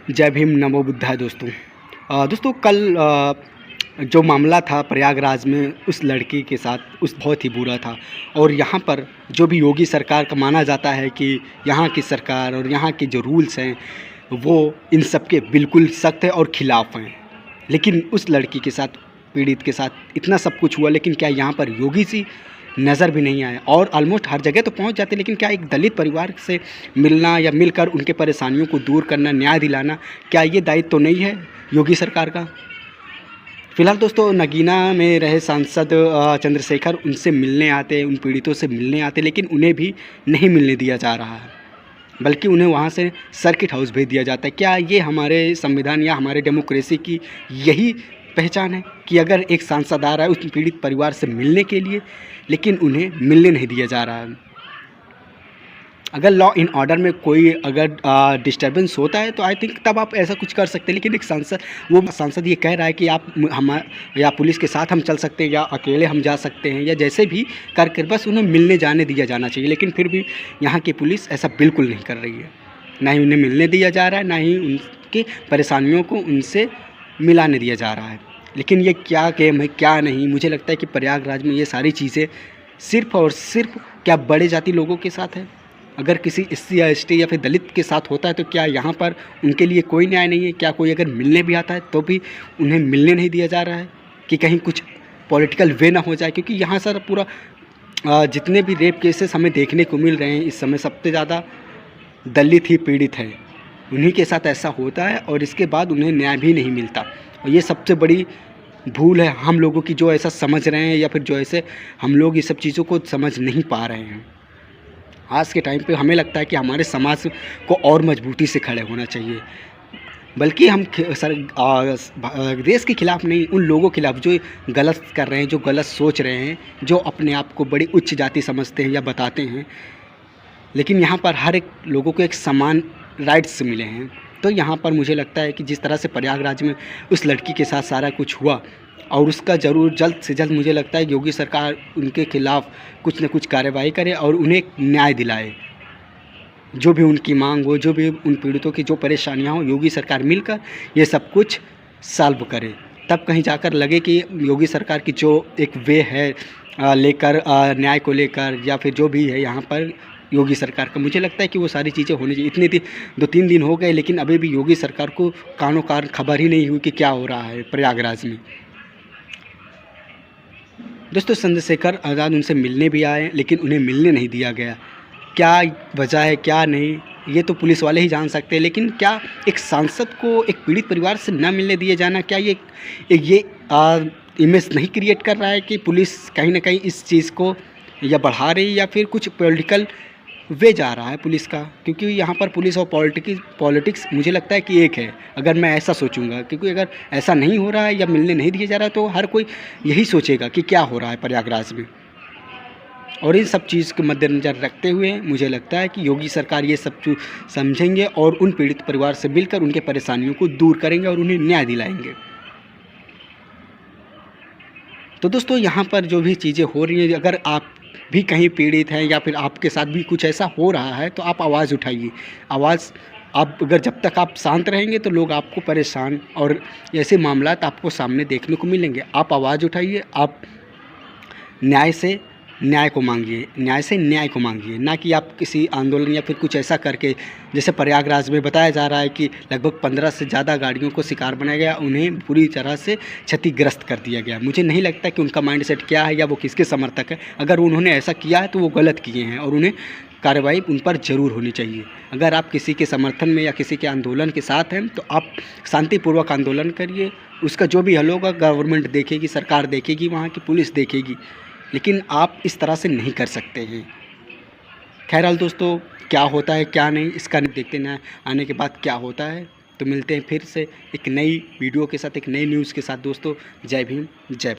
जय भीम नमो बुद्धाय दोस्तों। दोस्तों कल जो मामला था प्रयागराज में उस लड़की के साथ उस बहुत ही बुरा था। और यहाँ पर जो भी योगी सरकार का माना जाता है कि यहाँ की सरकार और यहाँ के जो रूल्स हैं वो इन सब के बिल्कुल सख्त है और ख़िलाफ़ हैं। लेकिन उस लड़की के साथ, पीड़ित के साथ इतना सब कुछ हुआ, लेकिन क्या यहाँ पर योगी जी नज़र भी नहीं आए? और ऑलमोस्ट हर जगह तो पहुंच जाते, लेकिन क्या एक दलित परिवार से मिलना या मिलकर उनके परेशानियों को दूर करना, न्याय दिलाना, क्या ये दायित्व तो नहीं है योगी सरकार का? फिलहाल दोस्तों नगीना में रहे सांसद चंद्रशेखर उनसे मिलने आते, उन पीड़ितों से मिलने आते, लेकिन उन्हें भी नहीं मिलने दिया जा रहा है, बल्कि उन्हें वहाँ से सर्किट हाउस भेज दिया जाता है। क्या ये हमारे संविधान या हमारे डेमोक्रेसी की यही पहचान है कि अगर एक सांसद आ रहा है उस पीड़ित परिवार से मिलने के लिए, लेकिन उन्हें मिलने नहीं दिया जा रहा है? अगर लॉ इन ऑर्डर में कोई अगर डिस्टर्बेंस होता है तो आई थिंक तब आप ऐसा कुछ कर सकते हैं। लेकिन एक सांसद, वो सांसद ये कह रहा है कि आप हम या पुलिस के साथ हम चल सकते हैं या अकेले हम जा सकते हैं या जैसे भी करके बस उन्हें मिलने जाने दिया जाना चाहिए। लेकिन फिर भी यहाँ की पुलिस ऐसा बिल्कुल नहीं कर रही है। ना ही उन्हें मिलने दिया जा रहा है, ना ही उनकी परेशानियों को उनसे मिलाने दिया जा रहा है। लेकिन ये क्या गेम है क्या नहीं, मुझे लगता है कि प्रयागराज में ये सारी चीज़ें सिर्फ़ और सिर्फ क्या बड़े जाति लोगों के साथ है? अगर किसी एससी या एसटी या फिर दलित के साथ होता है तो क्या यहाँ पर उनके लिए कोई न्याय नहीं है? क्या कोई अगर मिलने भी आता है तो भी उन्हें मिलने नहीं दिया जा रहा है कि कहीं कुछ पॉलिटिकल वे ना हो जाए? क्योंकि यहाँ सर पूरा जितने भी रेप केसेस हमें देखने को मिल रहे हैं इस समय, सबसे ज़्यादा दलित ही पीड़ित है। उन्हीं के साथ ऐसा होता है और इसके बाद उन्हें न्याय भी नहीं मिलता। और ये सबसे बड़ी भूल है हम लोगों की, जो ऐसा समझ रहे हैं या फिर जो ऐसे हम लोग ये सब चीज़ों को समझ नहीं पा रहे हैं। आज के टाइम पे हमें लगता है कि हमारे समाज को और मजबूती से खड़े होना चाहिए, बल्कि हम देश के खिलाफ नहीं, उन लोगों के खिलाफ जो गलत कर रहे हैं, जो गलत सोच रहे हैं, जो अपने आप को बड़ी उच्च जाति समझते हैं या बताते हैं। लेकिन यहाँ पर हर एक लोगों को एक समान राइट्स मिले हैं। तो यहाँ पर मुझे लगता है कि जिस तरह से प्रयागराज में उस लड़की के साथ सारा कुछ हुआ, और उसका ज़रूर जल्द से जल्द मुझे लगता है योगी सरकार उनके खिलाफ़ कुछ न कुछ कार्रवाई करे और उन्हें न्याय दिलाए। जो भी उनकी मांग हो, जो भी उन पीड़ितों की जो परेशानियाँ हो, योगी सरकार मिलकर ये सब कुछ सॉल्व करे। तब कहीं जाकर लगे कि योगी सरकार की जो एक वे है लेकर न्याय को लेकर या फिर जो भी है यहाँ पर योगी सरकार का, मुझे लगता है कि वो सारी चीज़ें होनी चाहिए। इतने 2-3 दिन हो गए, लेकिन अभी भी योगी सरकार को कानो कान खबर ही नहीं हुई कि क्या हो रहा है प्रयागराज में। दोस्तों चंद्रशेखर आज़ाद उनसे मिलने भी आए, लेकिन उन्हें मिलने नहीं दिया गया। क्या वजह है क्या नहीं, ये तो पुलिस वाले ही जान सकते हैं। लेकिन क्या एक सांसद को एक पीड़ित परिवार से न मिलने दिए जाना, क्या ये इमेज नहीं क्रिएट कर रहा है कि पुलिस कहीं ना कहीं इस चीज़ को या बढ़ा रही है या फिर कुछ पॉलिटिकल वे जा रहा है पुलिस का? क्योंकि यहाँ पर पुलिस और पॉलिटिक्स मुझे लगता है कि एक है, अगर मैं ऐसा सोचूंगा। क्योंकि अगर ऐसा नहीं हो रहा है या मिलने नहीं दिया जा रहा है तो हर कोई यही सोचेगा कि क्या हो रहा है प्रयागराज में। और इन सब चीज़ के मद्देनज़र रखते हुए मुझे लगता है कि योगी सरकार ये सब समझेंगे और उन पीड़ित परिवार से मिलकर उनके परेशानियों को दूर करेंगे और उन्हें न्याय दिलाएंगे। तो दोस्तों यहाँ पर जो भी चीज़ें हो रही हैं, अगर आप भी कहीं पीड़ित हैं या फिर आपके साथ भी कुछ ऐसा हो रहा है तो आप आवाज़ उठाइए। आवाज़ आप अगर जब तक आप शांत रहेंगे तो लोग आपको परेशान और ऐसे मामलात आपको सामने देखने को मिलेंगे। आप आवाज़ उठाइए, आप न्याय से न्याय को मांगिए, न्याय से न्याय को मांगिए, ना कि आप किसी आंदोलन या फिर कुछ ऐसा करके, जैसे प्रयागराज में बताया जा रहा है कि लगभग 15 से ज़्यादा गाड़ियों को शिकार बनाया गया, उन्हें पूरी तरह से क्षतिग्रस्त कर दिया गया। मुझे नहीं लगता कि उनका माइंडसेट क्या है या वो किसके समर्थक है। अगर उन्होंने ऐसा किया है तो वो गलत किए हैं और उन्हें कार्रवाई उन पर ज़रूर होनी चाहिए। अगर आप किसी के समर्थन में या किसी के आंदोलन के साथ हैं तो आप शांतिपूर्वक आंदोलन करिए, उसका जो भी हल होगा गवर्नमेंट देखेगी, सरकार देखेगी, वहाँ की पुलिस देखेगी। लेकिन आप इस तरह से नहीं कर सकते हैं। खैरहाल दोस्तों, क्या होता है क्या नहीं इसका देखते ना आने के बाद क्या होता है। तो मिलते हैं फिर से एक नई वीडियो के साथ, एक नई न्यूज़ के साथ दोस्तों। जय भीम, जय।